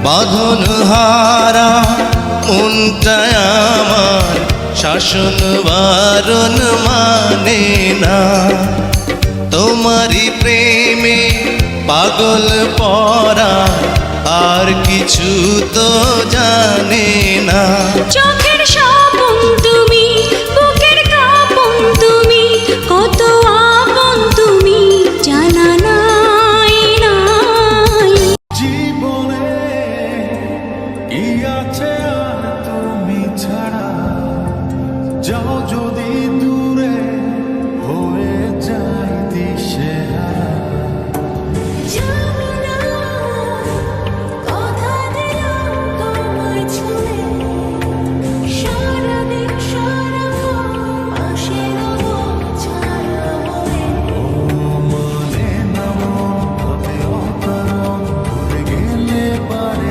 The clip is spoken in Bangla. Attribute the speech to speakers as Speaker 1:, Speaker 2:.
Speaker 1: বাঁধন হারা মনটায় আমার শাসন বারণ মানে না। তোমারই প্রেমে পাগল পরা আর কিছু তো জানে না।
Speaker 2: চোখের স্বপন তুমি, বুকের কাঁপন তুমি, কত আপন তুমি জানা নাই নাই।
Speaker 3: জীবনে কি আছে আর তুমি ছাড়া, যাও যদি